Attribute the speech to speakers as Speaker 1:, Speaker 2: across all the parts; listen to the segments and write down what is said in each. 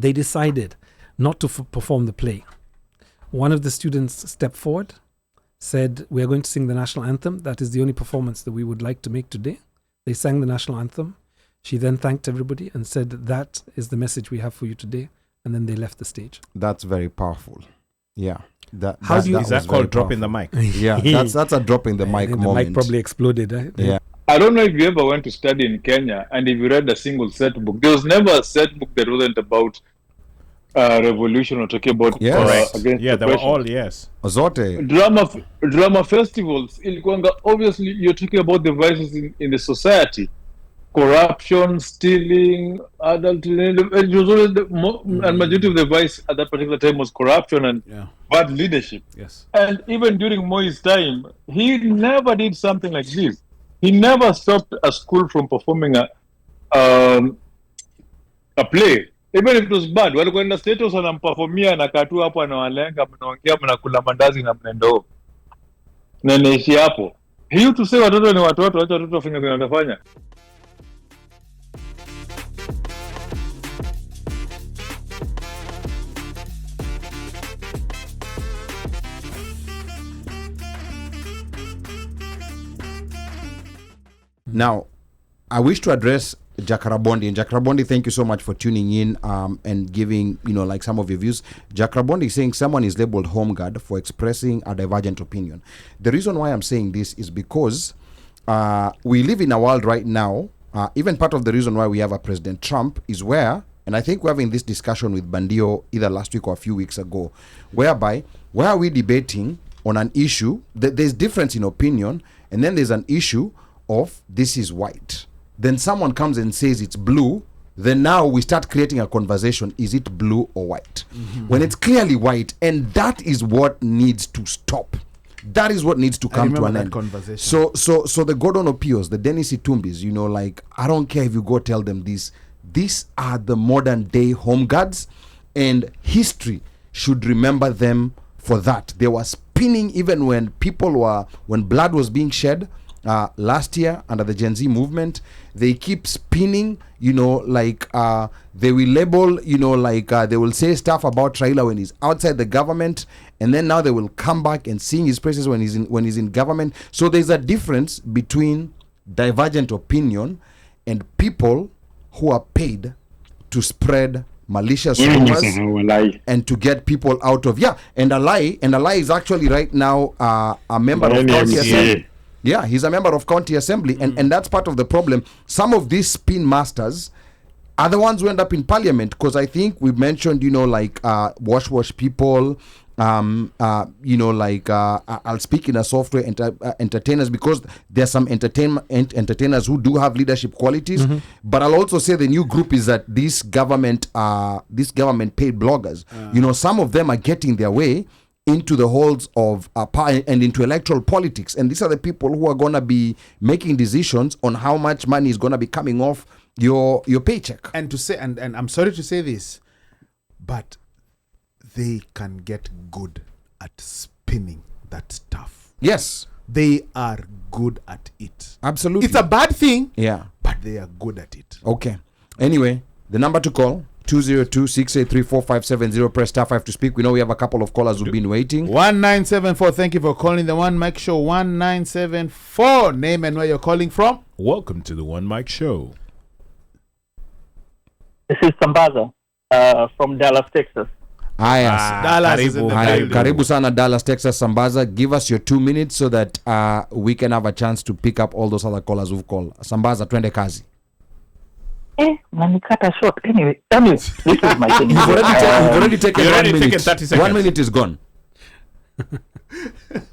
Speaker 1: they decided not to perform the play. One of the students stepped forward, said, "We are going to sing the national anthem. That is the only performance that we would like to make today." They sang the national anthem. She then thanked everybody and said, "That is the message we have for you today." And then they left the stage.
Speaker 2: That's very powerful. Yeah.
Speaker 3: Is that called dropping the mic?
Speaker 2: Yeah, that's a dropping the mic moment.
Speaker 1: The mic probably exploded. Eh?
Speaker 2: Yeah.
Speaker 4: I don't know if you ever went to study in Kenya and if you read a single set book. There was never a set book that wasn't about revolution or talking about against
Speaker 3: they were all
Speaker 2: Zote.
Speaker 4: Drama festivals. Obviously, you're talking about the vices in the society. Corruption, stealing, adultery. It was always and majority of the vice at that particular time was corruption and bad leadership.
Speaker 3: Yes.
Speaker 4: And even during Moi's time, he never did something like this. He never stopped a school from performing a play. Even if it was bad, walikwenda status anamperformia na katu hapo anawalenga, mnaongea mnakula mandazi na mnendo. Na naishi hapo. He used to say watoto ni watoto, acha watoto wafanye kile wanafanya.
Speaker 2: Now, I wish to address Jakarabondi. And Jakarabondi, thank you so much for tuning in and giving, like some of your views. Jakarabondi is saying someone is labeled home guard for expressing a divergent opinion. The reason why I'm saying this is because we live in a world right now, even part of the reason why we have a President Trump is where, and I think we're having this discussion with Bandio either last week or a few weeks ago, whereby, where are we debating on an issue, there's difference in opinion, and then there's an issue of this is white. Then someone comes and says it's blue. Then now we start creating a conversation. Is it blue or white? Mm-hmm. When it's clearly white, and that is what needs to stop. That is what needs to come to an end. So the Gordon Opios, the Dennis Itumbis, I don't care if you go tell them this. These are the modern day home guards, and history should remember them for that. They were spinning even when when blood was being shed. Last year under the Gen Z movement, they keep spinning, they will label, they will say stuff about Raila when he's outside the government, and then now they will come back and sing his praises when he's in government. So there's a difference between divergent opinion and people who are paid to spread malicious rumors and to get people out of and a lie is actually right now a member of County Assembly. Yeah, he's a member of County Assembly, and that's part of the problem. Some of these spin masters are the ones who end up in Parliament, because I think we've mentioned, wash people, I'll speak in a software entertainers, because there's some entertainers who do have leadership qualities. Mm-hmm. But I'll also say the new group is that these government paid bloggers. Some of them are getting their way into the halls of power and into electoral politics, and these are the people who are going to be making decisions on how much money is going to be coming off your paycheck.
Speaker 3: And to say, and I'm sorry to say this, but they can get good at spinning that stuff.
Speaker 2: Yes,
Speaker 3: they are good at it.
Speaker 2: Absolutely,
Speaker 3: it's a bad thing.
Speaker 2: Yeah,
Speaker 3: but they are good at it.
Speaker 2: Okay. Anyway, the number to call: 202-683-4570. Press star 5 to speak. We know we have a couple of callers who've been waiting.
Speaker 3: 1974. Thank you for calling the One Mic Show. 1974. Name and where you're calling from. Welcome to the One Mic Show.
Speaker 5: This is Sambaza from Dallas, Texas.
Speaker 3: Dallas is in the building.
Speaker 2: Karibu sana Dallas, Texas. Sambaza, give us your 2 minutes so that we can have a chance to pick up all those other callers who've called. Sambaza, twende kazi.
Speaker 5: Cut short. Anyway, this is my thing.
Speaker 2: You've already taken 1 minute.
Speaker 3: 30 seconds.
Speaker 2: 1 minute is gone.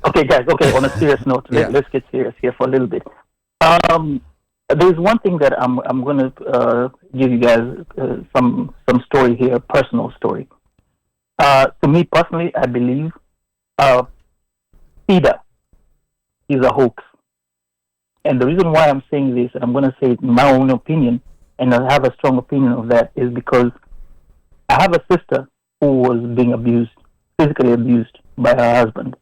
Speaker 5: Okay, guys. Okay, on a serious note, let's get serious here for a little bit. There's one thing that I'm going to give you guys some story here, personal story. To me personally, I believe PIDA is a hoax. And the reason why I'm saying this, and I'm going to say it in my own opinion, and I have a strong opinion of that, is because I have a sister who was being abused, physically abused by her husband.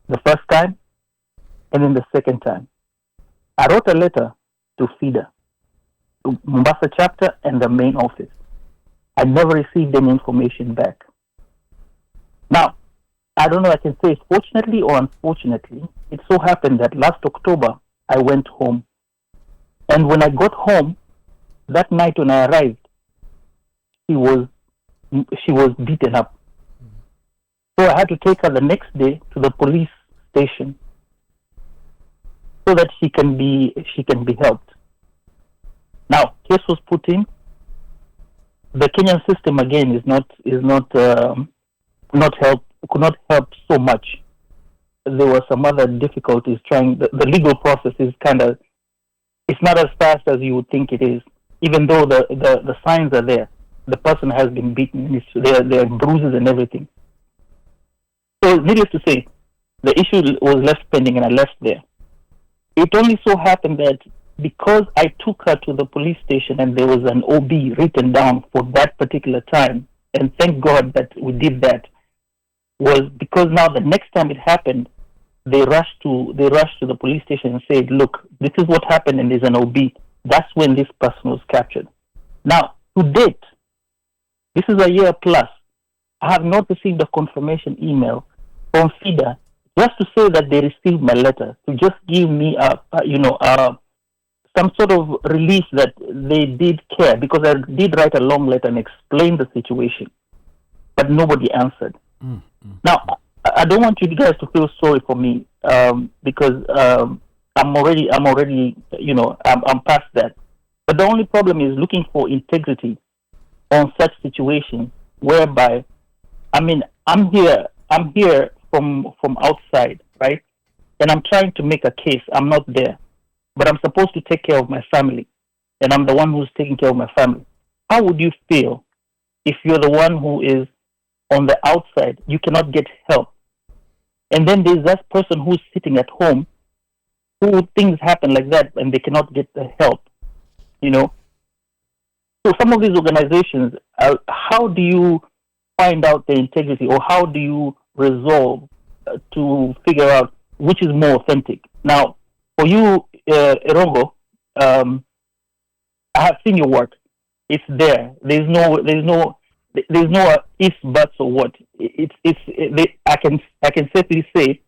Speaker 5: The first time, and then the second time. I wrote a letter to FIDA, to Mombasa chapter and the main office. I never received any information back. Now, I don't know, I can say fortunately or unfortunately, it so happened that last October, I went home. And when I got home, that night when I arrived, she was beaten up. So I had to take her the next day to the police station so that she can be helped. Now, case was put in. The Kenyan system again could not help so much. There were some other difficulties trying. The legal process is it's not as fast as you would think it is. Even though the signs are there, the person has been beaten. There are bruises and everything. So, needless to say, the issue was left pending, and I left there. It only so happened that because I took her to the police station and there was an OB written down for that particular time, and thank God that we did that, was because now the next time it happened, they rushed to the police station and said, look, this is what happened and there's an OB. That's when this person was captured. Now, to date, this is a year plus, I have not received a confirmation email from FIDA just to say that they received my letter, to just give me some sort of relief that they did care, because I did write a long letter and explain the situation, but nobody answered. Now, I don't want you guys to feel sorry for me because I'm already, I'm past that. But the only problem is looking for integrity on such situations whereby, I'm here from outside, right? And I'm trying to make a case. I'm not there, but I'm supposed to take care of my family, and I'm the one who's taking care of my family. How would you feel if you're the one who is on the outside? You cannot get help, and then there's that person who's sitting at home, who things happen like that, and they cannot get the help. So some of these organizations, how do you find out their integrity, or how do you resolve to figure out which is more authentic? Now, for you, Erongo, I have seen your work. It's there. There's no ifs, buts, or what. I can safely say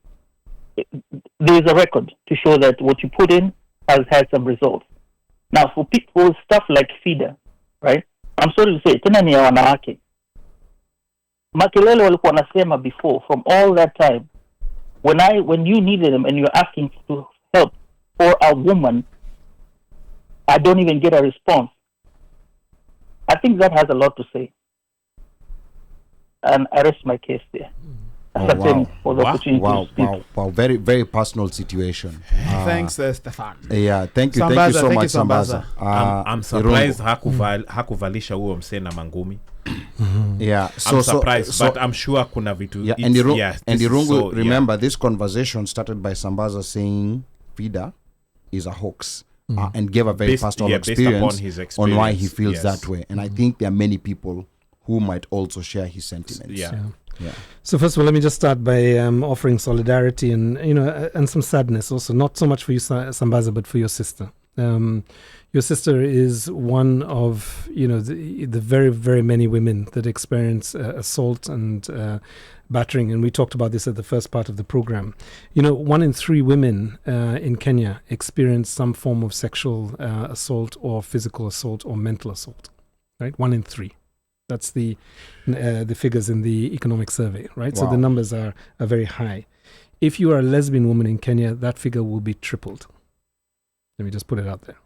Speaker 5: there is a record to show that what you put in has had some results. Now, for people, stuff like FIDA, right? I'm sorry to say, tena ni ya wanawake. Makelele walikuwa nasema before, from all that time, when you needed them and you're asking to help for a woman, I don't even get a response. I think that has a lot to say. And I rest my case there. For the opportunity to speak.
Speaker 2: Wow. Very, very personal situation.
Speaker 3: Thanks, Stefan.
Speaker 2: Yeah, thank you so much, Sambaza.
Speaker 6: I'm surprised hakuvalisha huo msena mangumi.
Speaker 2: Yeah,
Speaker 6: I'm surprised, but I'm sure kuna vitu.
Speaker 2: Yeah, and Irungu, remember this conversation started by Sambaza saying FIDA is a hoax, and gave a very personal experience on why he feels that way. And I think there are many people who might also share his sentiments.
Speaker 1: Yeah. So first of all, let me just start by offering solidarity and some sadness also, not so much for you, Sambaza, but for your sister. Your sister is one of the very, very many women that experience assault and battering, and we talked about this at the first part of the program. 1 in 3 women in Kenya experience some form of sexual assault or physical assault or mental assault. Right, 1 in 3. That's the figures in the economic survey, right? Wow. So the numbers are very high. If you are a lesbian woman in Kenya, that figure will be tripled. Let me just put it out there.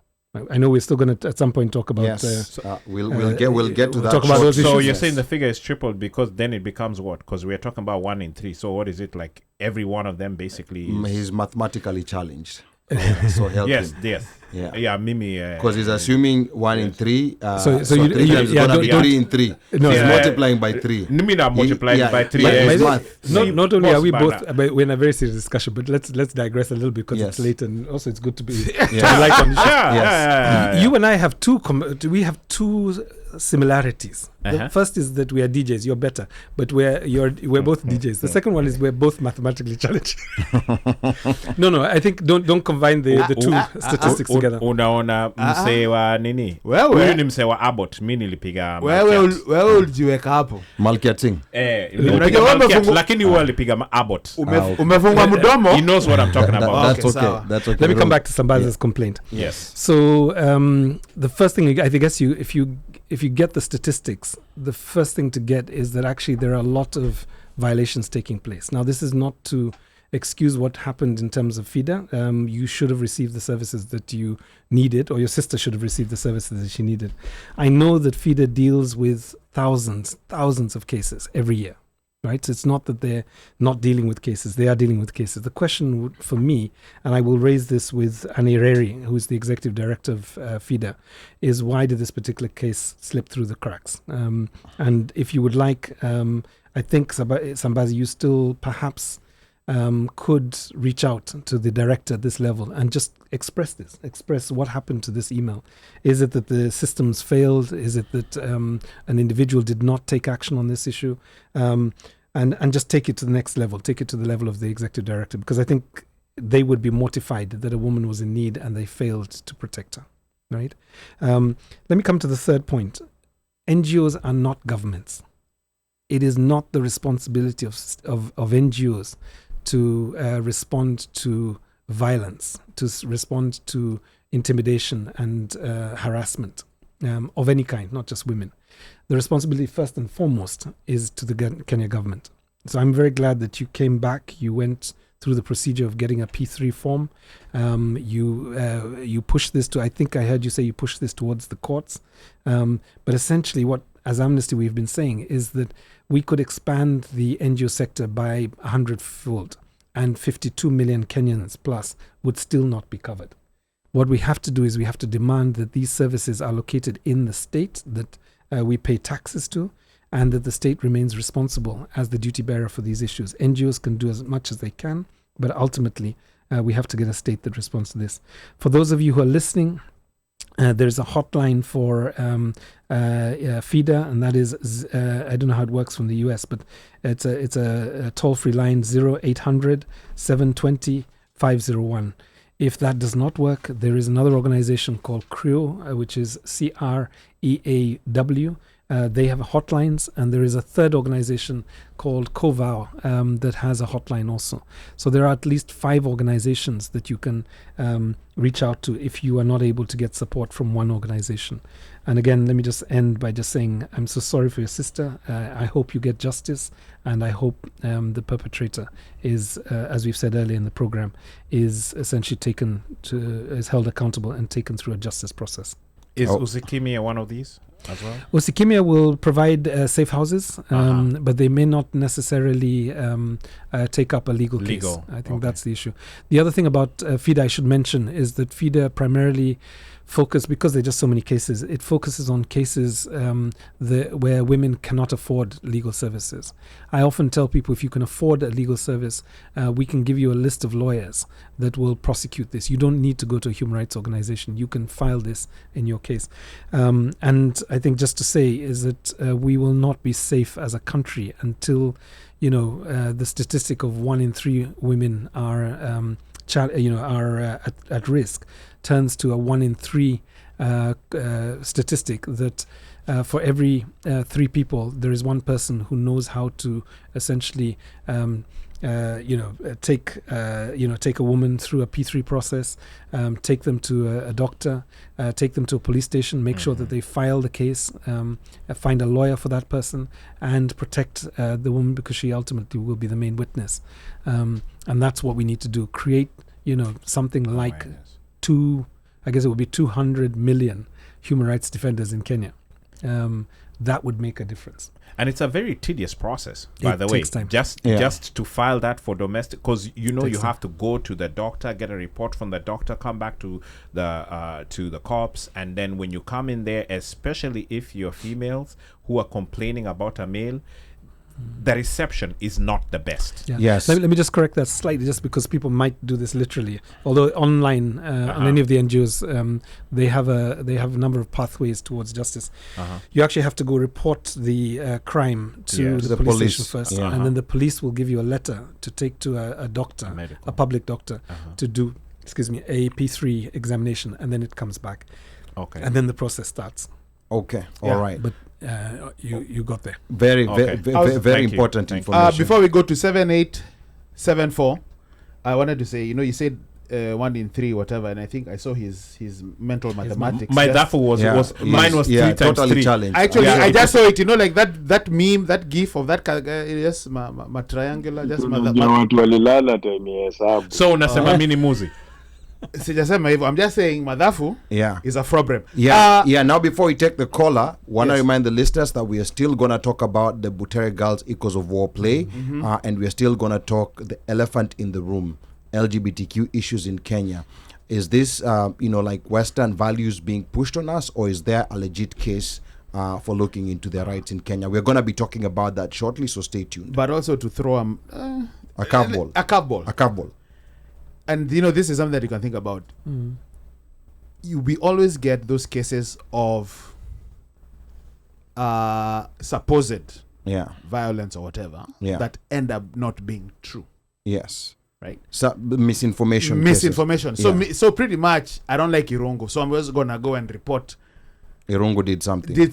Speaker 1: I know we're still going to at some point talk about.
Speaker 2: Yes, we'll get to that.
Speaker 1: Talk about those issues.
Speaker 6: So you're saying the figure is tripled because then it becomes what? Because we're talking about 1 in 3. So what is it like? Every one of them basically.
Speaker 2: He's mathematically challenged. So help him.
Speaker 6: Yes. Yeah, Mimi.
Speaker 2: Because he's assuming 1 in 3.
Speaker 1: So you
Speaker 2: it's going to be 3 in 3.
Speaker 1: No,
Speaker 2: he's multiplying by 3.
Speaker 6: Mimi not multiplying by 3.
Speaker 1: Not only are we both, but we're in a very serious discussion. But let's digress a little bit because it's late, and also it's good to be light on issues.
Speaker 6: Yeah.
Speaker 1: You and I have two similarities. The
Speaker 6: Uh-huh.
Speaker 1: first is that we are DJs. You're better, but we're both DJs. The second one is we're both mathematically challenged. No. I think don't combine the two statistics together.
Speaker 6: Unaona msee wa nini?
Speaker 3: Wewe.
Speaker 6: Huyu ni msee wa Abbott. Mimi nilipiga
Speaker 3: wewe ulijiweka hapo.
Speaker 2: Malkia Singh.
Speaker 6: nilipiga Malkiat, lakini huyu alipiga Abbott.
Speaker 3: Umefungwa mdomo.
Speaker 6: He knows what I'm talking about.
Speaker 2: That's
Speaker 3: Okay,
Speaker 2: okay.
Speaker 3: sawa.
Speaker 2: That's okay.
Speaker 1: Let me come back to Sambaza's complaint.
Speaker 6: Yes.
Speaker 1: So the first thing I guess if you get the statistics, the first thing to get is that actually there are a lot of violations taking place. Now, this is not to excuse what happened in terms of FIDA. You should have received the services that you needed, or your sister should have received the services that she needed. I know that FIDA deals with thousands of cases every year. Right, so it's not that they're not dealing with cases; they are dealing with cases. The question for me, and I will raise this with Annie Reri, who is the executive director of FIDA, is why did this particular case slip through the cracks? And if you would like, I think Sambazi, you still perhaps could reach out to the director at this level and just express what happened to this email. Is it that the systems failed? Is it that an individual did not take action on this issue? And just take it to the next level, take it to the level of the executive director, because I think they would be mortified that a woman was in need and they failed to protect her, right? Let me come to the third point. NGOs are not governments. It is not the responsibility of NGOs to respond to violence, to respond to intimidation and harassment of any kind, not just women. The responsibility first and foremost is to the Kenya government. So I'm very glad that you came back. You went through the procedure of getting a P3 form. You pushed this to, I think I heard you say you pushed this towards the courts. But essentially what, as Amnesty, we've been saying is that we could expand the NGO sector by 100-fold, and 52 million Kenyans plus would still not be covered. What we have to do is we have to demand that these services are located in the state that we pay taxes to, and that the state remains responsible as the duty bearer for these issues. NGOs can do as much as they can, but ultimately we have to get a state that responds to this. For those of you who are listening, there's a hotline for FIDA, and that is, I don't know how it works from the US, but it's a toll-free line, 0800 720 501. If that does not work, there is another organization called CREAW, which is CREAW. They have hotlines, and there is a third organization called COVAO that has a hotline also. So there are at least 5 organizations that you can reach out to if you are not able to get support from one organization. And again, let me just end by just saying I'm so sorry for your sister. I hope you get justice, and I hope the perpetrator is, as we've said earlier in the program, is essentially is held accountable and taken through a justice process.
Speaker 6: Is Usikimia one of these as well?
Speaker 1: Usikimia will provide safe houses, but they may not necessarily take up a legal case. I think that's the issue. The other thing about FIDA I should mention is that FIDA primarily focus, because there are just so many cases, it focuses on cases where women cannot afford legal services. I often tell people, if you can afford a legal service, we can give you a list of lawyers that will prosecute this. You don't need to go to a human rights organization. You can file this in your case. And I think just to say is that we will not be safe as a country until, the statistic of 1 in 3 women are at risk turns to a 1 in 3 statistic that for every 3 people there is one person who knows how to essentially take a woman through a P3 process, take them to a doctor, take them to a police station, make sure that they file the case, find a lawyer for that person, and protect the woman, because she ultimately will be the main witness. And that's what we need to do. Create something like I guess it would be 200 million human rights defenders in Kenya. That would make a difference.
Speaker 6: And it's a very tedious process, by the way.
Speaker 1: Takes time.
Speaker 6: Just to file that for domestic, because you
Speaker 1: Takes
Speaker 6: have to go to the doctor, get a report from the doctor, come back to the cops, and then when you come in there, especially if you're females who are complaining about a male, the reception is not the best.
Speaker 1: Yeah.
Speaker 2: Yes.
Speaker 1: Let me just correct that slightly, just because people might do this literally. Although online on any of the NGOs, they have a number of pathways towards justice. You actually have to go report the crime to
Speaker 6: Yes.
Speaker 1: the police station first,
Speaker 2: Yeah.
Speaker 1: and then the police will give you a letter to take to a doctor,
Speaker 6: Medical.
Speaker 1: a public doctor, to do a P3 examination, and then it comes back,
Speaker 6: Okay.
Speaker 1: and then the process starts.
Speaker 2: Okay.
Speaker 3: Yeah.
Speaker 2: All right.
Speaker 1: But you got there.
Speaker 2: Very,
Speaker 6: Okay.
Speaker 2: very
Speaker 6: Thank you.
Speaker 2: important
Speaker 6: Thank you.
Speaker 2: information.
Speaker 3: Before we go to 7874, I wanted to say, you said 1 in 3, whatever, and I think I saw his mental mathematics.
Speaker 6: My
Speaker 3: just-
Speaker 6: dafu was
Speaker 2: Yes.
Speaker 6: mine was 3 times
Speaker 2: totally
Speaker 6: 3.
Speaker 2: challenged.
Speaker 3: Actually,
Speaker 6: Yeah.
Speaker 3: I just saw it, like that meme, that gif of that yes, my triangular, just
Speaker 7: Unajua watu walilala time ya hesabu.
Speaker 6: So unasema mini muzi.
Speaker 3: sijasema hivyo. I'm just saying madhafu
Speaker 2: Yeah.
Speaker 3: is a problem.
Speaker 2: Yeah, Now, before we take the caller, want to
Speaker 3: Yes.
Speaker 2: remind the listeners that we are still going to talk about the Butere Girls Echoes of War play, and we are still going to talk the elephant in the room, LGBTQ issues in Kenya. Is this, like Western values being pushed on us, or is there a legit case for looking into their rights in Kenya? We're going to be talking about that shortly, so stay tuned.
Speaker 3: But also to throw
Speaker 2: A curveball.
Speaker 3: a curveball.
Speaker 2: A curveball.
Speaker 3: And this is something that you can think about. We always get those cases of supposed violence or whatever that end up not being true.
Speaker 2: Yes.
Speaker 3: Right?
Speaker 2: So, misinformation.
Speaker 3: Misinformation.
Speaker 2: cases.
Speaker 3: So pretty much, I don't like Irongo, so I'm just gonna go and report
Speaker 2: Irungu did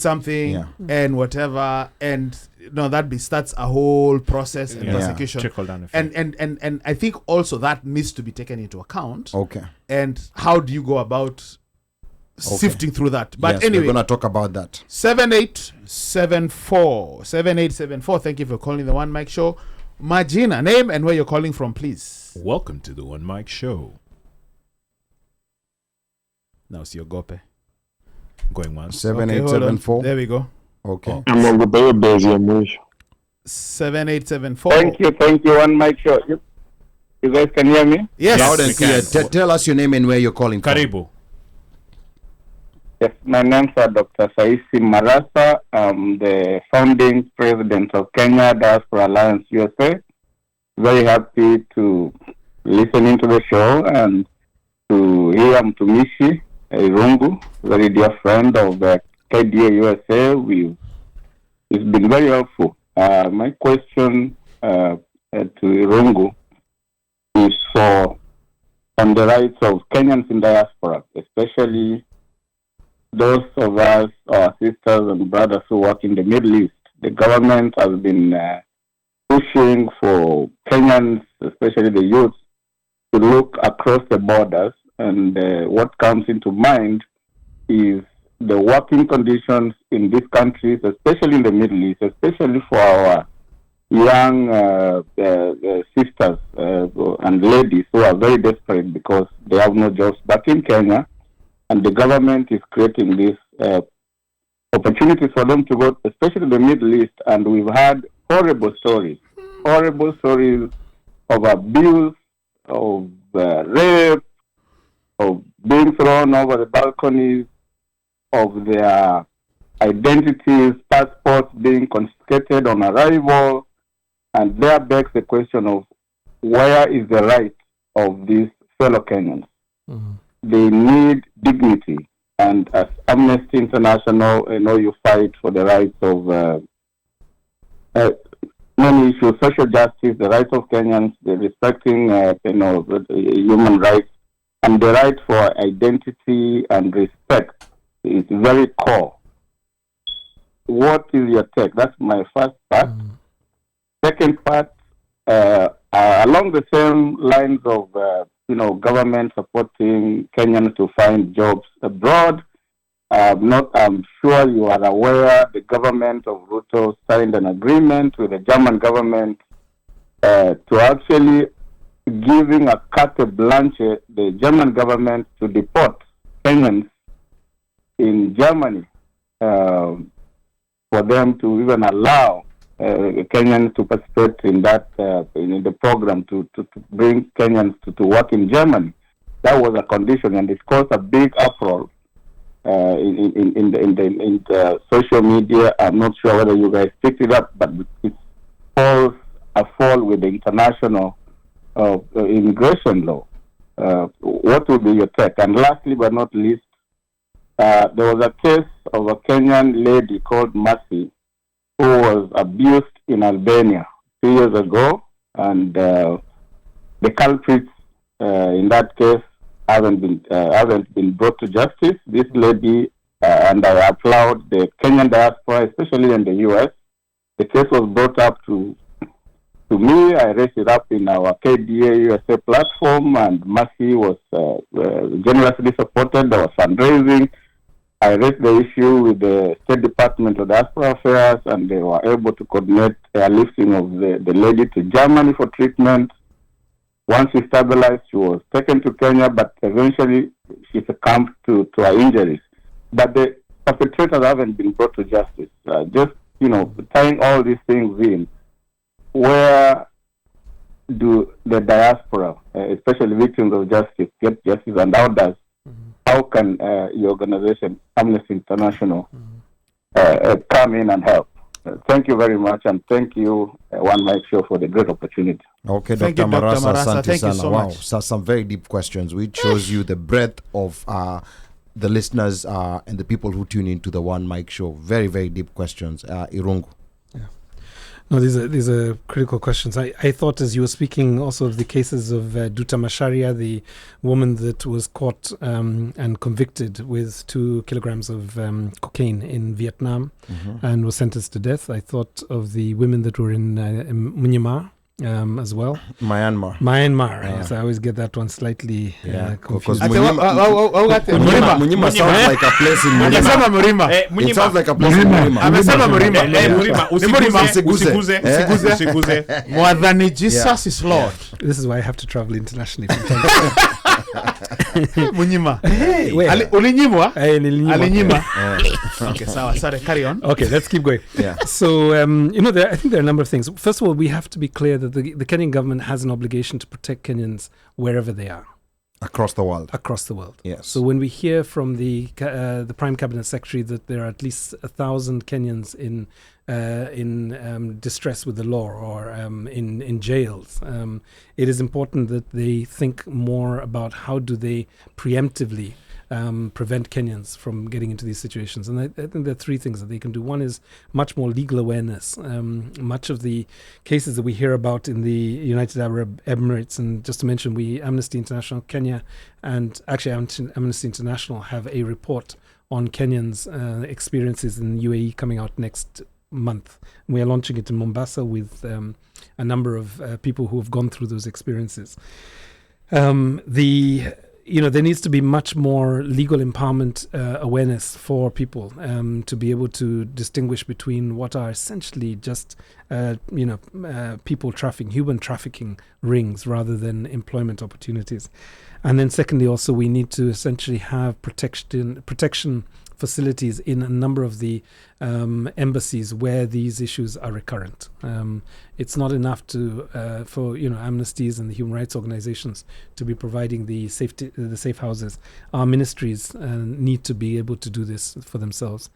Speaker 2: something.
Speaker 3: and whatever, and that starts a whole process and prosecution.
Speaker 6: Trickle down effect.
Speaker 3: And I think also that needs to be taken into account.
Speaker 2: Okay.
Speaker 3: And how do you go about sifting through that? But
Speaker 2: Yes,
Speaker 3: anyway,
Speaker 2: we're going to talk about that.
Speaker 3: 7874. Thank you for calling the One Mic Show. Majina, name and where you're calling from, please.
Speaker 6: Welcome to the OneMicShow.
Speaker 3: Now it's your gope.
Speaker 6: Going once.
Speaker 2: 7874.
Speaker 3: There we go.
Speaker 2: Okay.
Speaker 7: Ameogopa hiyo base ya mwisho.
Speaker 3: 7874.
Speaker 8: Thank you, One Mic Show. You guys can hear me?
Speaker 3: Yes.
Speaker 2: Loud and
Speaker 6: we
Speaker 2: clear.
Speaker 6: can.
Speaker 2: Tell us your name and where you're calling from.
Speaker 6: Karibu.
Speaker 8: Yes, my name's Dr. Saisi Marasa. I'm the founding president of Kenya Diaspora Alliance USA. Very happy to listen into the show and to hear Mtumishi Irungu, very dear friend of the KDA USA. It's been very helpful. My question to Irungu is on the rights of Kenyans in diaspora, especially those of us, our sisters and brothers who work in the Middle East. The government has been pushing for Kenyans, especially the youth, to look across the borders. And what comes into mind is the working conditions in these countries, especially in the Middle East, especially for our young sisters and ladies who are very desperate because they have no jobs back in Kenya. And the government is creating these opportunities for them to go, especially in the Middle East. And we've had horrible stories of abuse, of rape, of being thrown over the balconies, of their identities, passports being confiscated on arrival. And there begs the question of where is the right of these fellow Kenyans? They need dignity. And as Amnesty International, you fight for the rights of many issues, social justice, the rights of Kenyans, the respecting, human rights, and the right for identity and respect is very core. What is your take? That's my first part. Second part, along the same lines of, government supporting Kenyans to find jobs abroad. I'm sure you are aware the government of Ruto signed an agreement with the German government to actually giving a carte blanche the German government to deport Kenyans in Germany for them to even allow Kenyans to participate in that in the program to bring Kenyans to work in Germany. That was a condition, and it caused a big uproar in the social media. I'm not sure whether you guys picked it up, but it's fall with the international immigration law. What would be your take? And lastly but not least, there was a case of a Kenyan lady called Mercy who was abused in Albania 2 years ago, and the culprits in that case haven't been brought to justice. This lady, and I applaud the Kenyan diaspora, especially in the U.S. The case was brought up to me. I raised it up in our KDA USA platform, and Mercy was generously supported. There was fundraising. I raised the issue with the State Department of Diaspora Affairs, and they were able to coordinate a lifting of the lady to Germany for treatment. Once she stabilized, she was taken to Kenya, but eventually she succumbed to her injuries. But the perpetrators haven't been brought to justice. Just, tying all these things in, where do the diaspora, especially victims of justice, get justice, and how can your organization, Amnesty International, come in and help? Thank you very much, and thank you, OneMicShow, for the great opportunity.
Speaker 2: Okay,
Speaker 3: Thank
Speaker 2: Dr.
Speaker 3: you, Dr.
Speaker 2: Marasa,
Speaker 3: Marasa. Thank you so
Speaker 2: wow,
Speaker 3: much.
Speaker 2: so some very deep questions, which shows you the breadth of the listeners and the people who tune into the OneMicShow. Very, very deep questions. Irungu.
Speaker 1: No, these are critical questions. I thought as you were speaking also of the cases of Duta Masharia, the woman that was caught and convicted with 2 kilograms of cocaine in Vietnam and was sentenced to death. I thought of the women that were in Myanmar as well.
Speaker 2: Myanmar.
Speaker 1: Yeah. So I always get that one slightly confused.
Speaker 2: Munyima sounds like a place in Murima. It sounds like a place in Murima.
Speaker 3: Usiguze. Mwadhani Jesus is Lord.
Speaker 1: This is why I have to travel internationally from time to time.
Speaker 3: Munyima.
Speaker 1: Ulinyimwa?
Speaker 3: Alinyima. Okay, sorry, carry on.
Speaker 1: Okay, let's keep going.
Speaker 2: Yeah.
Speaker 1: So, I think there are a number of things. First of all, we have to be clear that the Kenyan government has an obligation to protect Kenyans wherever they are.
Speaker 2: Across the world.
Speaker 1: Yes. So when we hear from the Prime Cabinet Secretary that there are at least 1,000 Kenyans in distress with the law or in jails, it is important that they think more about how do they preemptively prevent Kenyans from getting into these situations. And I think there are 3 things that they can do. One is much more legal awareness. Much of the cases that we hear about in the United Arab Emirates, and just to mention, Amnesty International Kenya, and actually Amnesty International have a report on Kenyans' experiences in UAE coming out next month. We are launching it in Mombasa with a number of people who have gone through those experiences. There needs to be much more legal empowerment awareness for people to be able to distinguish between what are essentially just people trafficking, human trafficking rings rather than employment opportunities. And then secondly, also we need to essentially have protection facilities in a number of the embassies where these issues are recurrent. It's not enough for amnesties and the human rights organizations to be providing the safe houses. Our ministries need to be able to do this for themselves.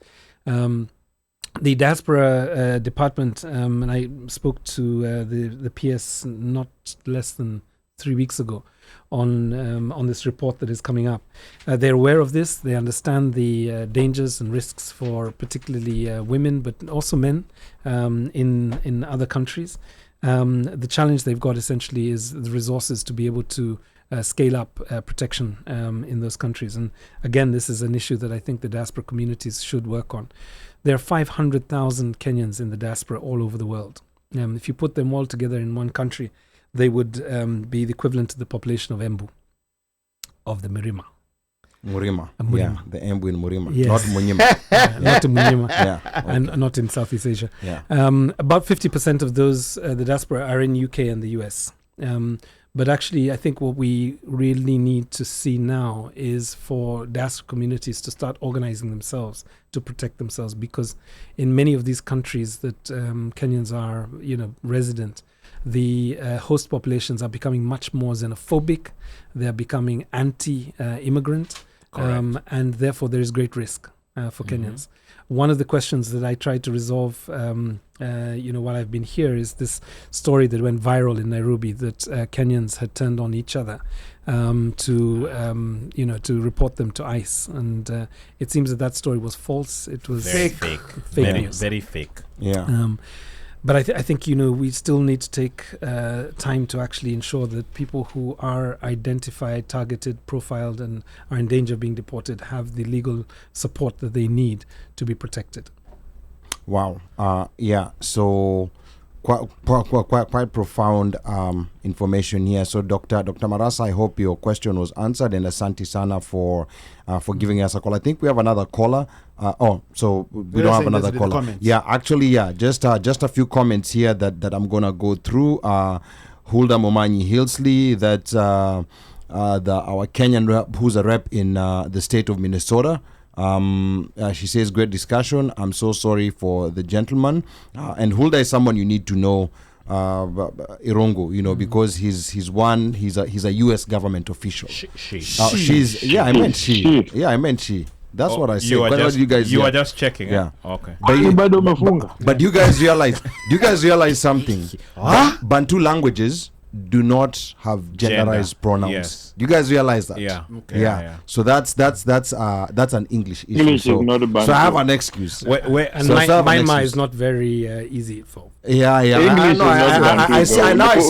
Speaker 1: The diaspora department, and I spoke to the PS not less than 3 weeks ago on this report that is coming up. They're aware of this. They understand the dangers and risks for particularly women, but also men in other countries. The challenge they've got essentially is the resources to be able to scale up protection in those countries. And again, this is an issue that I think the diaspora communities should work on. There are 500,000 Kenyans in the diaspora all over the world. If you put them all together in one country, they would be the equivalent to the population of Embu, of the Murima.
Speaker 2: Murima.
Speaker 1: Murima.
Speaker 2: Yeah, the Embu in Murima.
Speaker 1: Yes.
Speaker 2: Not Munyima.
Speaker 1: Not in Murima.
Speaker 2: Yeah, okay.
Speaker 1: And not in Southeast Asia.
Speaker 2: Yeah.
Speaker 1: About 50% of those, the diaspora, are in UK and the US. But actually, I think what we really need to see now is for diaspora communities to start organizing themselves to protect themselves, because in many of these countries that Kenyans are, resident, the host populations are becoming much more xenophobic. They are becoming anti-immigrant, and therefore there is great risk for Kenyans. One of the questions that I tried to resolve, while I've been here, is this story that went viral in Nairobi that Kenyans had turned on each other to report them to ICE, and it seems that story was false. It was
Speaker 6: fake
Speaker 1: news.
Speaker 6: Very fake.
Speaker 2: Yeah.
Speaker 1: But I think we still need to take time to actually ensure that people who are identified, targeted, profiled, and are in danger of being deported have the legal support that they need to be protected.
Speaker 2: Wow. So quite profound information here. So Dr. Marasa, I hope your question was answered, and asante sana for giving us a call. I think we have another caller. So we don't have another caller. Yeah, actually, just a few comments here that I'm gonna go through. Hulda Momanyi Hillsley, that our Kenyan rep, who's a rep in the state of Minnesota. She says, great discussion. I'm so sorry for the gentleman. And Hulda is someone you need to know, Irongo, because he's a U.S. government official. I meant she. That's what I said.
Speaker 6: You are just checking.
Speaker 2: Yeah.
Speaker 6: Okay.
Speaker 2: But you guys realize something. Bantu languages do not have genderized pronouns.
Speaker 6: Yes.
Speaker 2: Do you guys realize that?
Speaker 6: Yeah. Okay.
Speaker 2: Yeah. So that's an English issue.
Speaker 7: English
Speaker 2: so,
Speaker 7: is not a Bantu.
Speaker 2: So I have an excuse.
Speaker 1: And
Speaker 2: so
Speaker 1: my is not very easy for.
Speaker 2: Yeah.
Speaker 7: English
Speaker 2: I see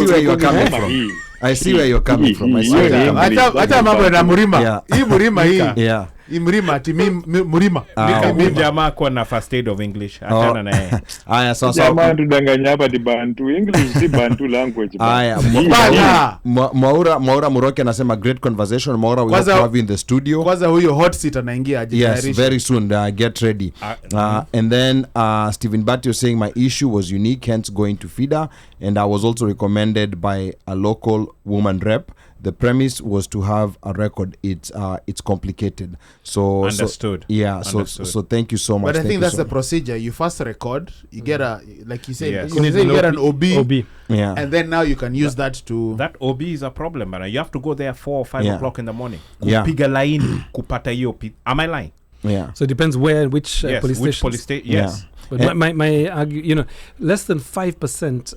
Speaker 2: where you're coming from. I see where you're coming from. I see where you're coming from.
Speaker 3: Hata mambo na Murima.
Speaker 2: Yeah.
Speaker 3: Hii Murima hii.
Speaker 2: Yeah.
Speaker 3: Murima ati Murima.
Speaker 6: Huyu jamaa kwa na first aid of English. Atana na yeye.
Speaker 2: Aya, so
Speaker 7: Jamaa tudanganya hapa di Bantu. English si Bantu language.
Speaker 2: Aya. Mwaura Muroke anasema great conversation. Mwaura, we have to have you in the studio.
Speaker 3: Kwanza huyo hot seat anaingia ajitayarishe.
Speaker 2: Yes, very soon. Get ready. And then Stephen Batio saying my issue was unique, hence going to FIDA, and I was also recommended by a local woman rep. The premise was to have a record. It's complicated. So
Speaker 6: understood.
Speaker 2: So thank you so much.
Speaker 3: But I think that's the procedure. You first record. You get like you said. Yes. You get an OB.
Speaker 2: Yeah.
Speaker 3: And then now you can use that to.
Speaker 6: That OB is a problem, man. You have to go there 4 or 5 o'clock in the morning.
Speaker 2: Yeah.
Speaker 6: Kupiga laini kupata hiyo. Am I lying?
Speaker 2: Yeah.
Speaker 1: So it depends which police
Speaker 6: station. Yes.
Speaker 1: But my argue, less than 5%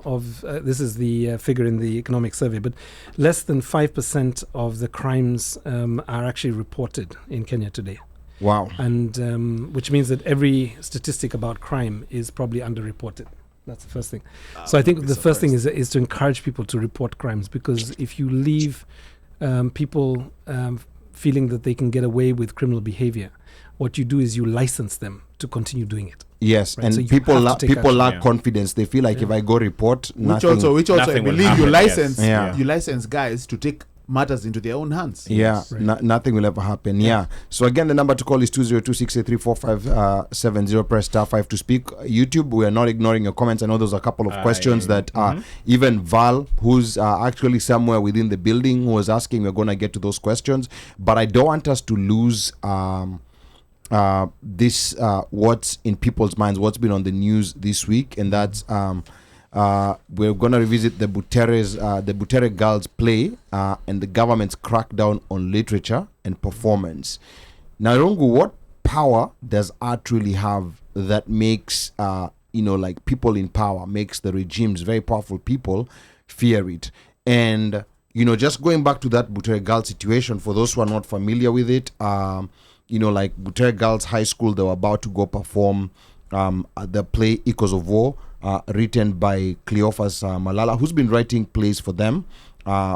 Speaker 1: of this is the figure in the economic survey, but less than 5% of the crimes are actually reported in Kenya today.
Speaker 2: Wow.
Speaker 1: And which means that every statistic about crime is probably underreported. That's the first thing. So I think the first thing is to encourage people to report crimes, because if you leave people feeling that they can get away with criminal behavior, what you do is you license them to continue doing it.
Speaker 2: Yes,
Speaker 1: right?
Speaker 2: and
Speaker 1: So
Speaker 2: people lack confidence. They feel like if I go report,
Speaker 3: which also I believe
Speaker 6: happen,
Speaker 3: you license guys to take matters into their own hands.
Speaker 2: Yeah, nothing will ever happen. Yeah. So again, the number to call is 202-683-4570. Press *5 to speak. YouTube, we are not ignoring your comments. I know there's a couple of questions that even Val, who's actually somewhere within the building, who was asking. We're going to get to those questions, but I don't want us to lose this what's in people's minds, what's been on the news this week, and that's we're going to revisit the Butere Girls play and the government's crackdown on literature and performance. Now, Rungu, what power does art really have that makes like people in power, makes the regimes, very powerful people, fear it? And just going back to that Butere Girls situation, for those who are not familiar with it, like Butere Girls High School, they were about to go perform the play Echoes of War, written by Cleophas Malala, who's been writing plays for them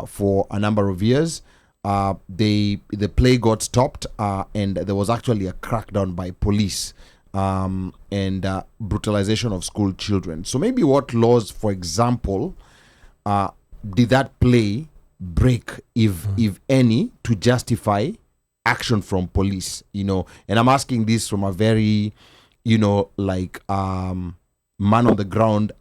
Speaker 2: for a number of years. The play got stopped, and there was actually a crackdown by police and brutalization of school children. So maybe what laws, for example, did that play break, if any, to justify action from police? And I'm asking this from a very man on the ground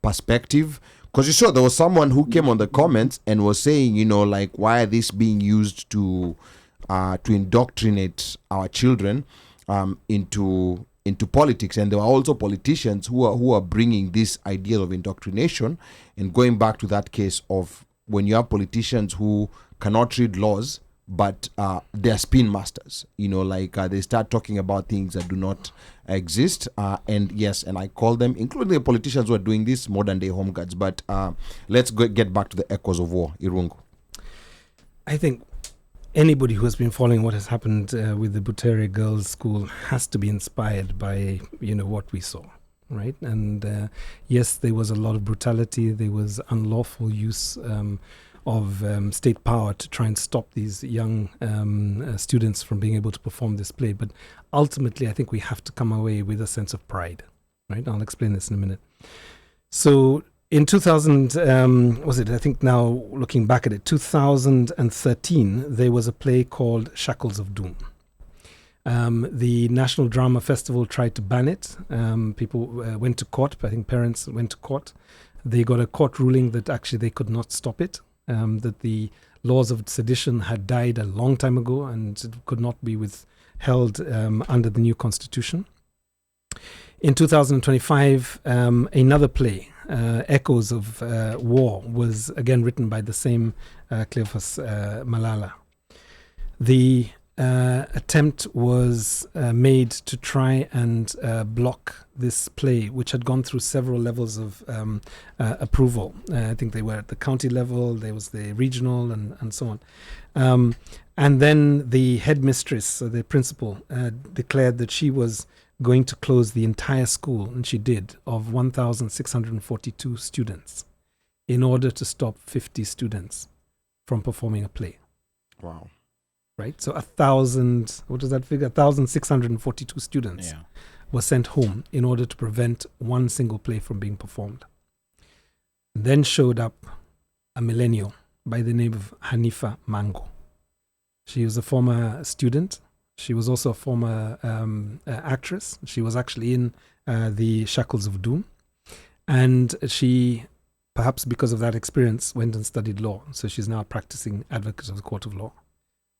Speaker 2: perspective, because you saw there was someone who came on the comments and was saying, why are this being used to indoctrinate our children into politics? And there were also politicians who are bringing this idea of indoctrination, and going back to that case of when you have politicians who cannot read laws, but they're spin masters. They start talking about things that do not exist. And I call them, including the politicians who are doing this, modern day home guards. But let's get back to the echoes of war. Irungu.
Speaker 1: I think anybody who has been following what has happened with the Butere Girls' School has to be inspired by what we saw, right? And yes, there was a lot of brutality. There was unlawful use of state power to try and stop these young students from being able to perform this play. But ultimately, I think we have to come away with a sense of pride, right? I'll explain this in a minute. So in 2000, I think now looking back at it, 2013, there was a play called Shackles of Doom. The National Drama Festival tried to ban it. People went to court. I think parents went to court. They got a court ruling that actually they could not stop it, that the laws of sedition had died a long time ago and it could not be withheld under the new constitution. In 2025, another play, Echoes of War, was again written by the same Cleophas Malala. The attempt was made to try and block this play, which had gone through several levels of approval. I think they were at the county level, there was the regional, and so on. And then the headmistress, so the principal, declared that she was going to close the entire school, and she did, of 1,642 students, in order to stop 50 students from performing a play.
Speaker 2: Wow.
Speaker 1: Right? So 1,642 students were sent home in order to prevent one single play from being performed. Then showed up a millennial by the name of Hanifa Mango. She was a former student. She was also a former actress. She was actually in the Shackles of Doom. And she, perhaps because of that experience, went and studied law. So she's now a practicing advocate of the Court of Law.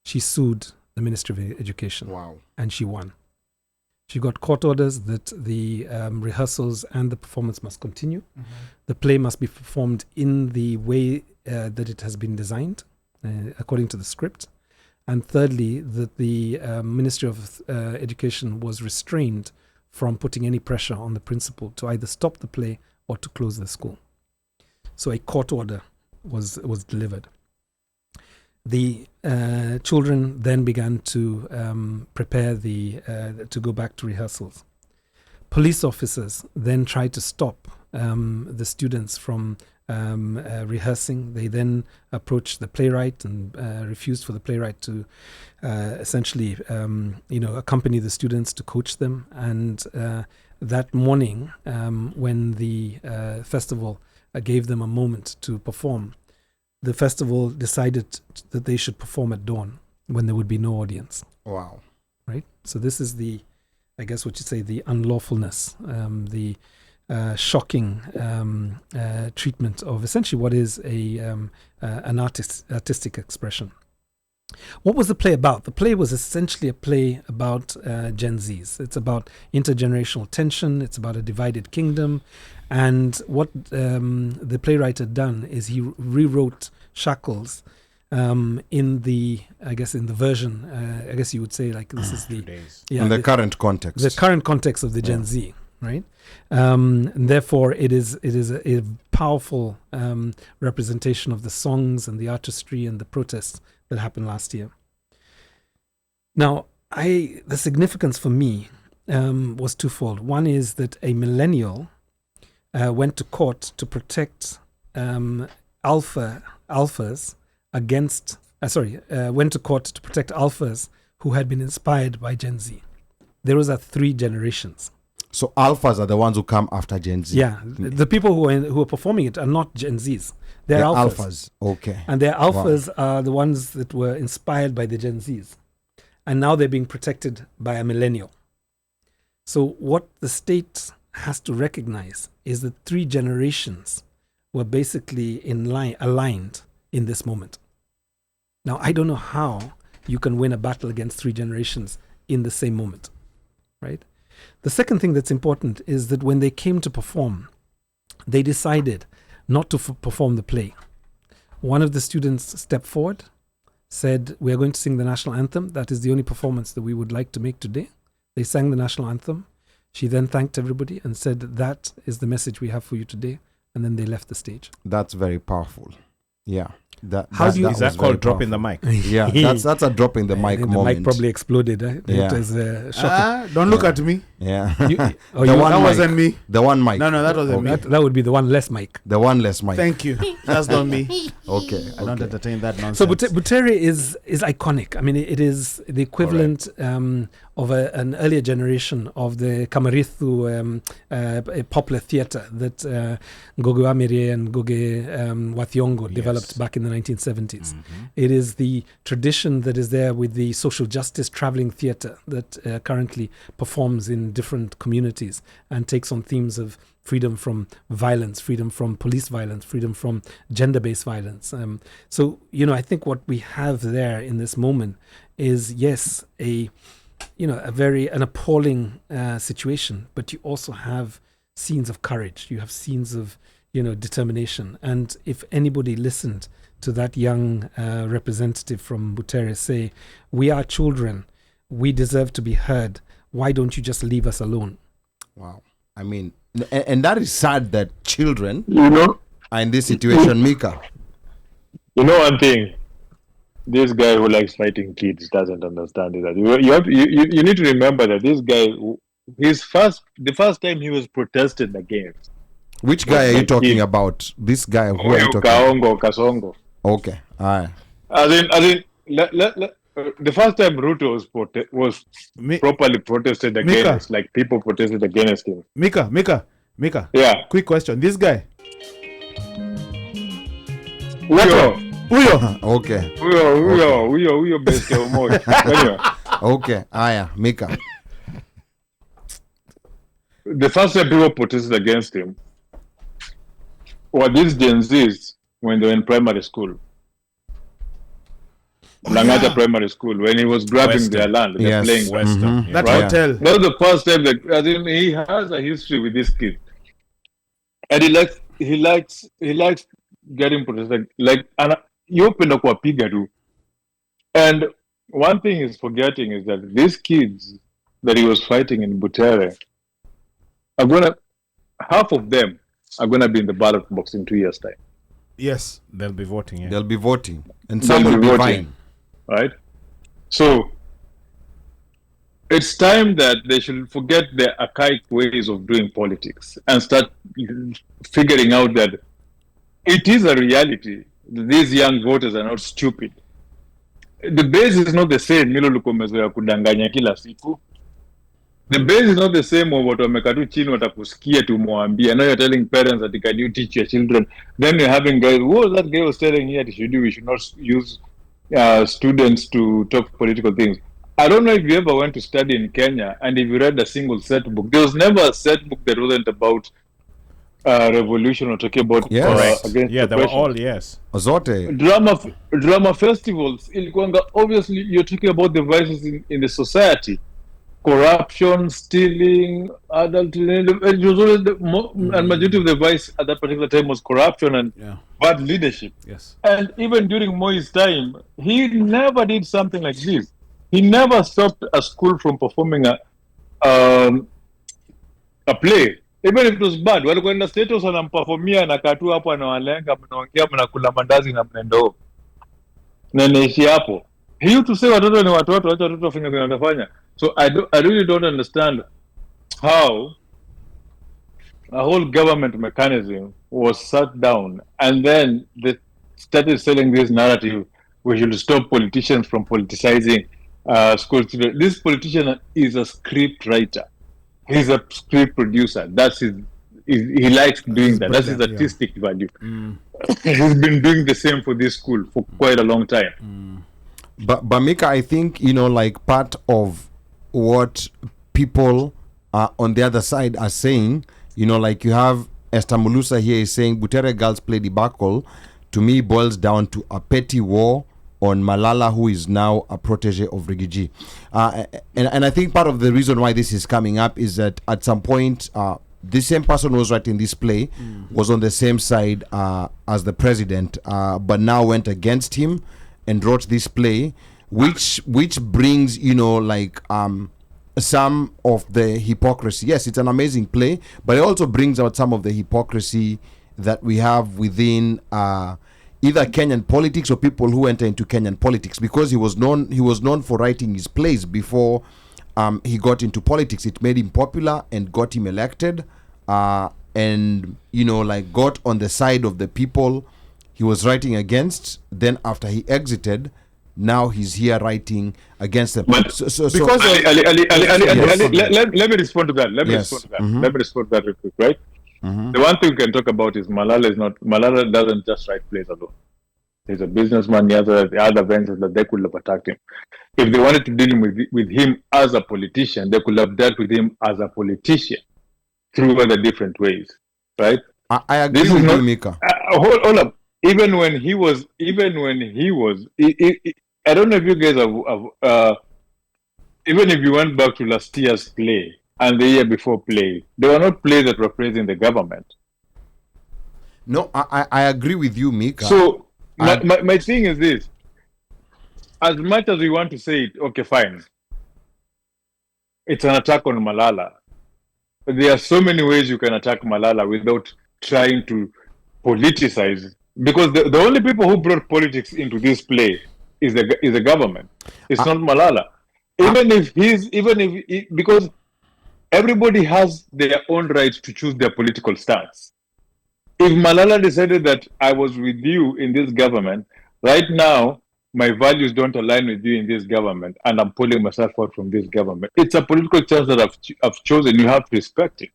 Speaker 1: She sued the Ministry of Education.
Speaker 2: Wow.
Speaker 1: And she won. She got court orders that the rehearsals and the performance must continue. Mm-hmm. The play must be performed in the way that it has been designed, according to the script. And thirdly, that the Ministry of Education was restrained from putting any pressure on the principal to either stop the play or to close the school. So a court order was delivered. The children then began to prepare to go back to rehearsals. Police officers then tried to stop the students from rehearsing. They then approached the playwright and refused for the playwright to essentially accompany the students to coach them. And that morning, when the festival gave them a moment to perform, the festival decided that they should perform at dawn when there would be no audience.
Speaker 2: Wow. Right?
Speaker 1: So this is the unlawfulness, the shocking treatment of essentially what is an artistic expression. What was the play about? The play was essentially a play about Gen Zs. It's about intergenerational tension. It's about a divided kingdom. And what the playwright had done is he rewrote Shackles in the version, I guess you would say, like, this is the
Speaker 2: current context.
Speaker 1: The current context of the Gen Z, right? And therefore, it is a powerful representation of the songs and the artistry and the protests that happened last year. Now, the significance for me was twofold. One is that a millennial went to court to protect alphas against. Went to court to protect alphas who had been inspired by Gen Z. There was 3 generations.
Speaker 2: So alphas are the ones who come after Gen Z.
Speaker 1: Yeah, the people who are performing it are not Gen Zs. They're alphas.
Speaker 2: Okay.
Speaker 1: And their alphas are the ones that were inspired by the Gen Zs. And now they're being protected by a millennial. So what the state has to recognize is that 3 generations were basically aligned in this moment. Now, I don't know how you can win a battle against 3 generations in the same moment, right? The second thing that's important is that when they came to perform, they decided not to perform the play. One of the students stepped forward, said, we are going to sing the national anthem. That is the only performance that we would like to make today. They sang the national anthem. She then thanked everybody and said, that is the message we have for you today. And then they left the stage.
Speaker 2: That's very powerful. Yeah.
Speaker 6: Is that called dropping the mic?
Speaker 2: Yeah, that's a drop in the mic
Speaker 1: the
Speaker 2: moment.
Speaker 1: mic probably exploded.
Speaker 2: Yeah.
Speaker 1: It was shocking.
Speaker 3: Don't look at me.
Speaker 2: Yeah.
Speaker 3: That wasn't me.
Speaker 2: The one mic.
Speaker 3: No, that wasn't me.
Speaker 1: That would be the one less mic.
Speaker 2: The one less mic.
Speaker 3: Thank you. That's not me.
Speaker 2: Okay.
Speaker 3: I don't entertain that nonsense.
Speaker 1: So Butere is iconic. I mean, it is the equivalent of an earlier generation of the Kamarithu popular theatre that Gogo Amire and Goge Wathiongo developed back in the 1970s. It is the tradition that is there with the social justice traveling theatre that currently performs in different communities and takes on themes of freedom from violence, freedom from police violence, freedom from gender-based violence. So, I think what we have there in this moment is, yes, an appalling situation, but you also have scenes of courage. You have scenes of, determination. And if anybody listened to that young representative from Butere say, we are children, we deserve to be heard, why don't you just leave us alone?
Speaker 2: Wow. I mean, and that is sad that children
Speaker 4: are
Speaker 2: in this situation, Mika.
Speaker 4: One thing, this guy who likes fighting kids doesn't understand that. You need to remember that this guy, the first time he was protested against.
Speaker 2: Which guy are you talking about? This guy who are you talking about?
Speaker 4: Kasongo.
Speaker 2: Okay. All right.
Speaker 4: As in, the first time Ruto was properly protested against, like people protested against him.
Speaker 3: Mika.
Speaker 4: Yeah.
Speaker 3: Quick question. This guy.
Speaker 4: Uyo.
Speaker 2: Okay.
Speaker 4: Uyo best Anyway.
Speaker 2: Okay. Aya, Mika.
Speaker 4: The first time people protested against him were these Gen Zs when they were in primary school. Langata Primary School, when he was grabbing their land, they're playing Western.
Speaker 3: That hotel.
Speaker 4: That was the first time that he has a history with this kid. And he likes getting protested. And you open up a pigadu. And one thing he's forgetting is that these kids that he was fighting in Butere half of them are gonna be in the ballot box in 2 years' time.
Speaker 3: Yes.
Speaker 6: They'll be voting, yeah.
Speaker 2: They'll be voting. And some will be vying.
Speaker 4: Right? So it's time that they should forget their archaic ways of doing politics and start figuring out that it is a reality. These young voters are not stupid. The base is not the same. Milo lukomezoea kudanganya kila siku. The base is not the same of what wamekatu chini watakusikia tumwambia. Now you're telling parents that can you teach your children. Then you're having guys, what was that guy was telling here we should not use students to talk political things. I don't know if you ever went to study in Kenya and if you read a single set book. There was never a set book that wasn't about revolution or talking about against
Speaker 6: they were all
Speaker 2: Zote.
Speaker 4: Drama festivals. Obviously, you're talking about the vices in the society. Corruption, stealing, adultery. It was always and majority of the vice at that particular time was corruption and bad leadership.
Speaker 3: Yes.
Speaker 4: And even during Moi's time, he never did something like this. He never stopped a school from performing a play. Even if it was bad, walikwenda status anamperformia na katu hapo anawalenga mnaongea mnakula mandazi na mnendo. Na naishi hapo. He used to say watoto ni watoto, acha watoto wafanye kile wanafanya. So I really don't understand how a whole government mechanism was shut down and then they started selling this narrative we should stop politicians from politicizing school children. This politician is a script writer. He's a script producer. That's he likes doing that. That's his artistic value. He's been doing the same for this school for quite a long time.
Speaker 2: But Mika, I think, like part of what people on the other side are saying, like you have Esther Mulusa here is saying Butere girls play debacle, to me boils down to a petty war on Malala, who is now a protege of Rigiji. And I think part of the reason why this is coming up is that at some point, the same person who was writing this play was on the same side as the president, but now went against him and wrote this play, which brings, you know, like some of the hypocrisy. Yes, it's an amazing play, but it also brings out some of the hypocrisy that we have within either Kenyan politics or people who enter into Kenyan politics, because he was known for writing his plays before he got into politics. It made him popular and got him elected, and, you know, like, got on the side of the people he was writing against. Then after he exited, now he's here writing against them.
Speaker 4: But
Speaker 2: Because
Speaker 4: let me respond to that. Let me respond to that real quick, right? The one thing we can talk about is Malala doesn't just write plays alone. He's a businessman. He has the other ventures that they could have attacked him. If they wanted to deal with him as a politician, they could have dealt with him as a politician through other different ways, right?
Speaker 2: I agree with you, Mika.
Speaker 4: Hold up. Even when he was, I don't know if you guys have even if you went back to last year's play and the year before play, they were not plays that were praising the government.
Speaker 2: No, I agree with you, Mika.
Speaker 4: So my thing is this: as much as we want to say it, okay, fine, it's an attack on Malala. But there are so many ways you can attack Malala without trying to politicize. Because the only people who brought politics into this play is the government. It's not Malala. Because everybody has their own right to choose their political stance. If Malala decided that I was with you in this government, right now my values don't align with you in this government, and I'm pulling myself out from this government. It's a political stance that I've chosen. You have to respect it.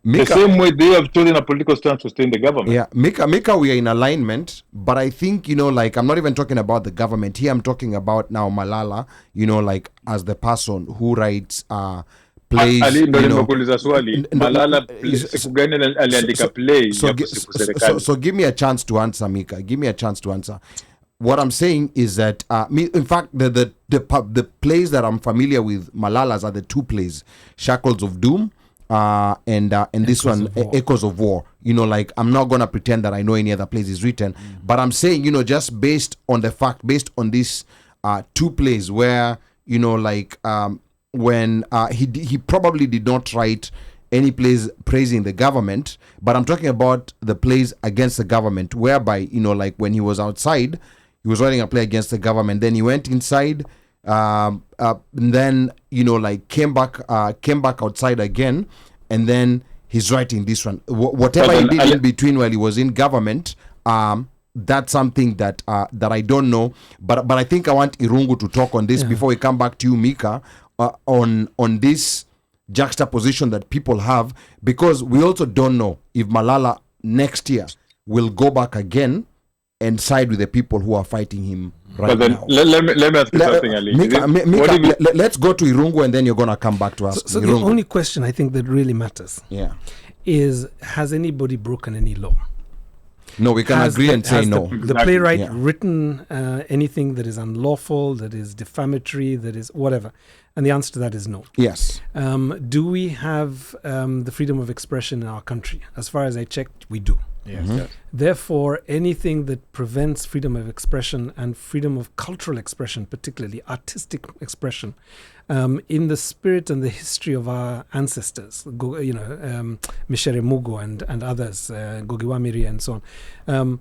Speaker 4: Mika, the same way they have chosen a political stance to stay in the government.
Speaker 2: Yeah, Mika, we are in alignment, but I think, you know, like, I'm not even talking about the government here. I'm talking about now Malala, you know, like, as the person who writes plays. So give me a chance to answer, Mika. Give me a chance to answer. What I'm saying is that, in fact, the plays that I'm familiar with Malala's are the two plays, Shackles of Doom, and this one, Echoes of War. You know, like, I'm not gonna pretend that I know any other plays he's written, but I'm saying, you know, just based on these two plays where, you know, like, when he probably did not write any plays praising the government, but I'm talking about the plays against the government, whereby, you know, like, when he was outside, he was writing a play against the government. Then he went inside, and then, you know, like, came back outside again, and then he's writing this one. Whatever he did in between while he was in government, that's something that I don't know. But I think I want Irungu to talk on this before we come back to you, Mika, on this juxtaposition that people have, because we also don't know if Malala next year will go back again and side with the people who are fighting him right now.
Speaker 4: Let me ask you something, Ali.
Speaker 2: Mika, let's go to Irungu, and then you're going to come back to us.
Speaker 1: So the only question I think that really matters is, has anybody broken any law?
Speaker 2: No, we can agree and say no.
Speaker 1: The playwright written anything that is unlawful, that is defamatory, that is whatever? And the answer to that is no.
Speaker 2: Yes.
Speaker 1: Do we have the freedom of expression in our country? As far as I checked, we do.
Speaker 6: Yes. Mm-hmm.
Speaker 1: Therefore, anything that prevents freedom of expression and freedom of cultural expression, particularly artistic expression, in the spirit and the history of our ancestors, Mishere Mugo and others, Gogiwa Miri and so on,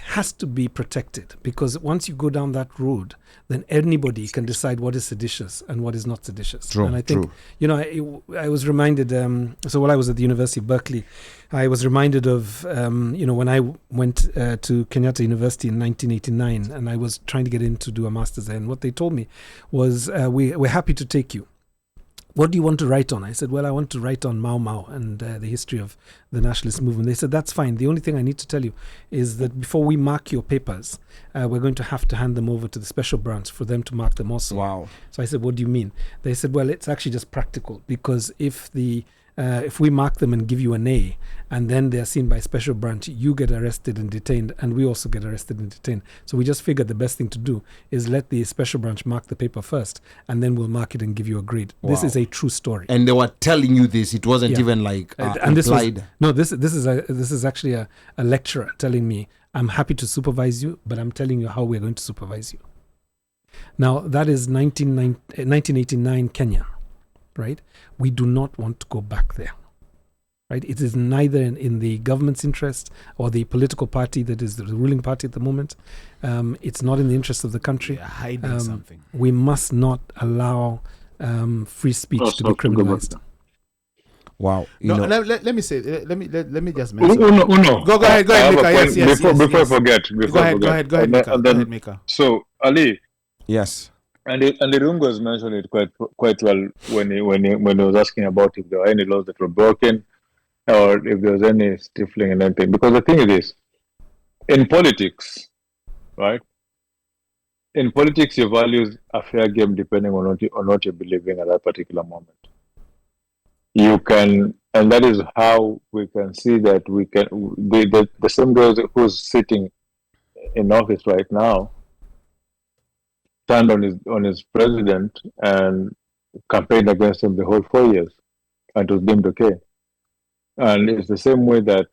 Speaker 1: has to be protected, because once you go down that road, then anybody can decide what is seditious and what is not seditious.
Speaker 2: True,
Speaker 1: and I think, I was reminded, so while I was at the University of Berkeley, I was reminded of, when I went to Kenyatta University in 1989, and I was trying to get in to do a master's there, and what they told me was, we're happy to take you. What do you want to write on? I said, well, I want to write on Mau Mau and the history of the nationalist movement. They said, that's fine. The only thing I need to tell you is that before we mark your papers, we're going to have to hand them over to the special branch for them to mark them also.
Speaker 2: Wow.
Speaker 1: So I said, what do you mean? They said, well, it's actually just practical, because if we mark them and give you an A, and then they're seen by special branch, you get arrested and detained, and we also get arrested and detained. So we just figured the best thing to do is let the special branch mark the paper first, and then we'll mark it and give you a grade. Wow. This is a true story.
Speaker 2: And they were telling you this. It wasn't even like
Speaker 1: and
Speaker 2: implied.
Speaker 1: This is actually a lecturer telling me, I'm happy to supervise you, but I'm telling you how we're going to supervise you. Now, that is 1989 Kenya, right? We do not want to go back there, right? It is neither in the government's interest or the political party that is the ruling party at the moment. It's not in the interest of the country.
Speaker 3: They're hiding something.
Speaker 1: We must not allow free speech to be criminalized.
Speaker 2: Wow.
Speaker 3: Let me say. Let me just mention.
Speaker 7: Uno.
Speaker 3: Go ahead, Mika. Yes.
Speaker 7: Before I forget.
Speaker 3: Go ahead, Mika. Go ahead, Mika.
Speaker 7: So, Ali.
Speaker 2: Yes.
Speaker 7: And Rungo has mentioned it quite well when he was asking about if there were any laws that were broken or if there was any stifling and anything. Because the thing is this, in politics, right? In politics, your values are fair game depending on what you're believing at that particular moment. You can, and that is how we can see that we can. The same guy who's sitting in office right now stand on his president and campaigned against him the whole 4 years, and it was deemed okay. And it's the same way that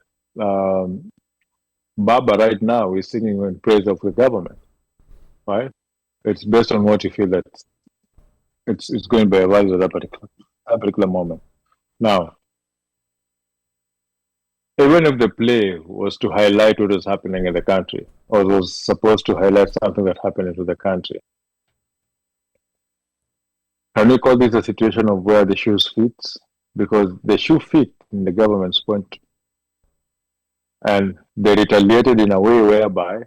Speaker 7: Baba right now is singing in praise of the government, right? It's based on what you feel that it's going by a value at that particular moment. Now, even if the play was to highlight what was happening in the country, or was supposed to highlight something that happened into the country, can we call this a situation of where the shoes fits? Because the shoe fit in the government's point, and they retaliated in a way whereby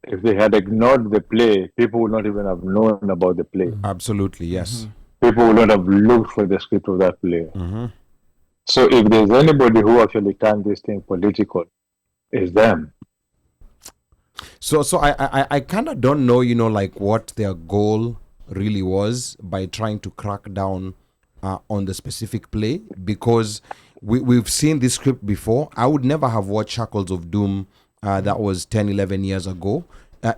Speaker 7: if they had ignored the play, people would not even have known about the play.
Speaker 2: Absolutely, yes.
Speaker 7: People would not have looked for the script of that play.
Speaker 2: Mm-hmm.
Speaker 7: So if there's anybody who actually turned this thing political, it's them.
Speaker 2: So I kind of don't know, like what their goal really was by trying to crack down on the specific play, because we've seen this script before. I would never have watched Shackles of Doom that was 10, 11 years ago.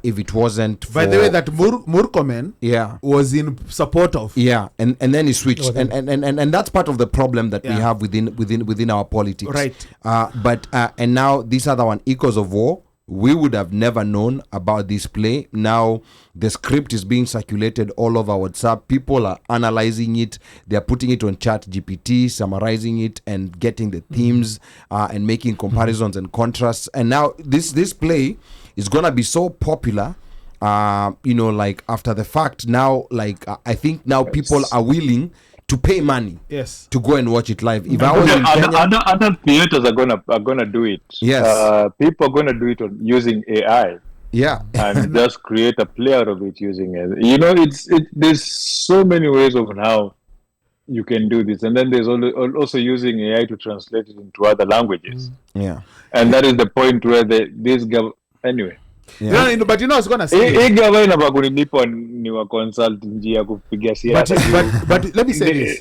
Speaker 2: If it wasn't for...
Speaker 3: By the way, that Murkomen was in support of.
Speaker 2: Yeah, and then he switched. And that's part of the problem that we have within our politics.
Speaker 3: Right.
Speaker 2: But now this other one, Echoes of War, we would have never known about this play. Now the script is being circulated all over WhatsApp. People are analyzing it. They're putting it on ChatGPT, summarizing it and getting the themes and making comparisons and contrasts. And now this play is going to be so popular, like after the fact. Now, I think now people are willing to pay money to go and watch it live. If I was in Kenya,
Speaker 7: other theaters are gonna do it.
Speaker 2: Yes,
Speaker 7: people are gonna do it using AI.
Speaker 2: Yeah,
Speaker 7: and just create a play out of it using it. There's so many ways of how you can do this, and then there's also using AI to translate it into other languages.
Speaker 2: Yeah,
Speaker 7: and that is the point where anyway.
Speaker 3: Yeah. But I was gonna say.
Speaker 7: But
Speaker 3: But let me say this.